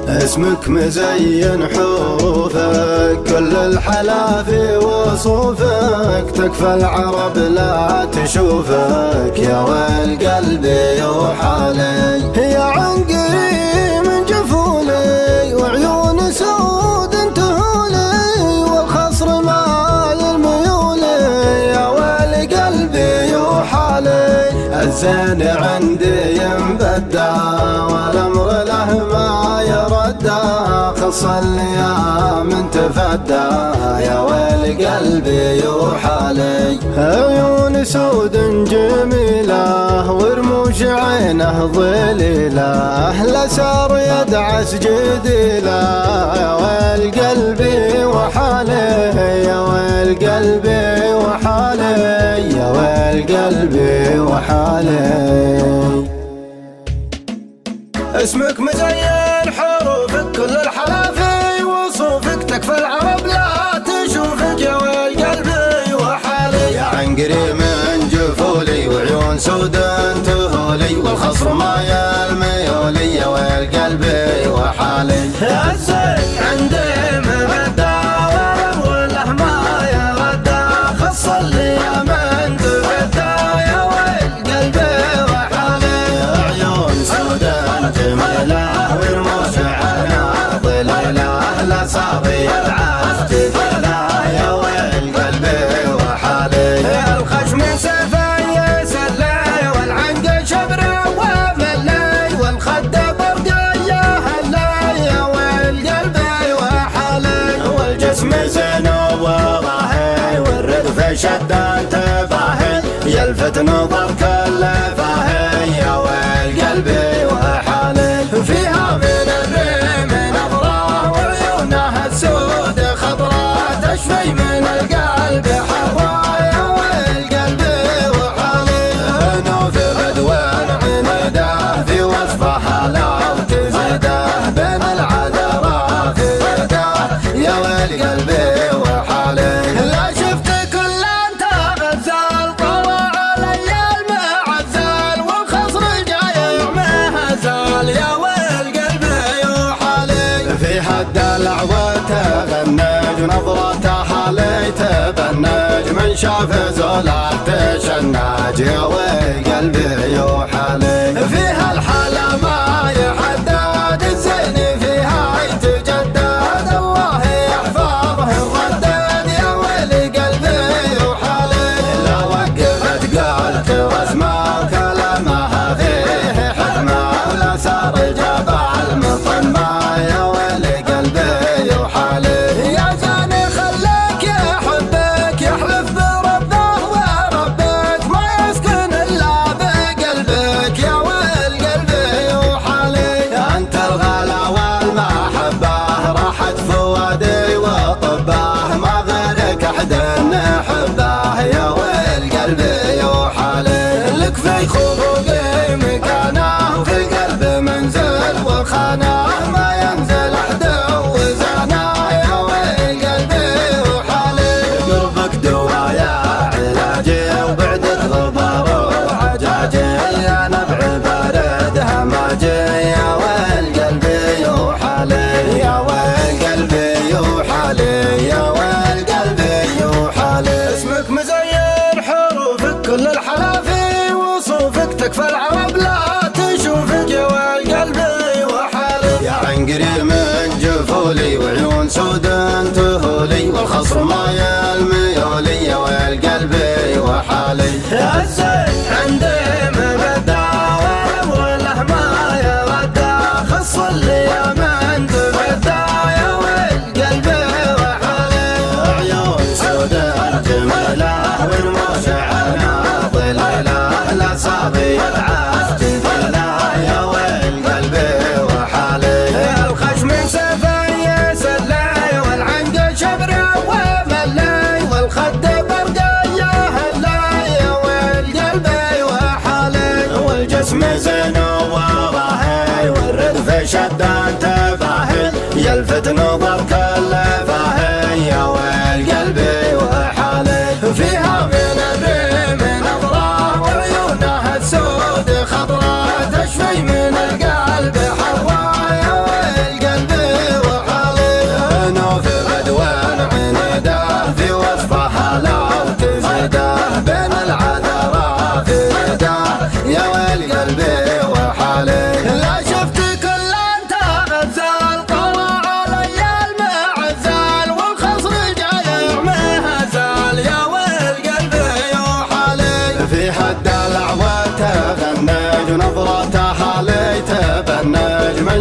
اسمك مزين حروفك، كل الحلا في وصوفك، تكفى العرب لا تشوفك، يا ويل قلبي يوحالي. يا عنقري من جفولي وعيون سود انتهولي، والخصر مايل ميولي، يا ويل قلبي يوحالي. الزين عندي ينبدى والامر له ما يردى، خص الايام تفدى، يا ويل قلبي يوحالي. عيون سود جميله ورموش عينه ظليله، لسار يدعس جديله، يا ويل قلبي وحالي، يا ويل قلبي وحالي، يا ويل قلبي وحالي. اسمك مزين حروفك، كل الحلا في وصوفك، تكفى العرب لا تشوفك، يا ويل قلبي وحالي. يا عنقري من جفولي وعيون سود انتهولي، والخصر مايل ميولي، يا ويل قلبي وحالي. الزين عندي مبدى والامر له ما يردى، خص الايام تفدى، يا ويل قلبي وحالي. عيون سود جميله ورموش عينه ظليله، لساري يدعس جديله، يا ويل قلبي وحالي. الخشم سيفه يسلي والعنق شبره وملي، والخد برقيه هلي، يا ويل قلبي وحالي. والجسم زين وضاهي والردف شده تباهي، يلفت نظر كل فاهي، يا ويل قلبي وحالي. فيها من الريم نظرة وعيونها السود خضرة، تشفي من القلب حرة، يا ويل قلبي وحالي. انو في بدوان عنده في وصفها لو تزيده، بين العذراء في يده، يا ويل قلبي وحالي. لا شفت كل انت غزال طلع علي المعزال، والخصر جاي مهزال، يا ويل قلبي وحالي. في حد العوى تغنج نظرته حالي تبنج، من شاف زوله تشنج، يا ويل قلبي وحالي. فيها الحلا ما يحدد، الزين فيها يتجدد، الله يحفظه الردد، يا ويل قلبي وحالي. لا وقفت قالت واسمع كلامها فيه حكمه، ولا سار جبال مطمع، يا ويل قلبي وحالي. يا زاني خليك يحبك يحلف بربه وربك، ما يسكن الا بقلبك، يا ويل قلبي وحالي. انت الغلا والمحبه راحت فؤادي وطبه، ما غيرك احد نحبه، يا ويل قلبي وحالي. لك في خلقي مكانه وفي القلب منزل وخانه، ما ينزل احد وزانه، يا ويل قلبي وحالي. قربك دوايا علاجي وبعدك غبار وعجاجي، يا نبع بارد هماجي، يا ويل قلبي وحالي، يا ويل قلبي وحالي، يا ويل قلبي وحالي. اسمك مزين حروفك، كل الحلا في وصوفك، تكفى العرب لا تشوفك، يا ويل قلبي وحالي. يا عنقري من جفولي وعيون سود انتهولي، والخصر مايل ميولي، يا ويل قلبي وحالي. الزين عندي مبدى والامر له ما يردى، خص الايام تفدى، يا ويل قلبي وحالي. عيون سود جميله ورموش عينه ظليله، لساري يدعس جديله، يا ويل قلبي وحالي. الخشم سيفه يسلي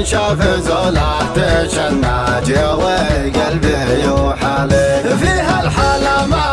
من شاف زوله تشنج يا ويل قلبي يوحالي فيها الحلا ما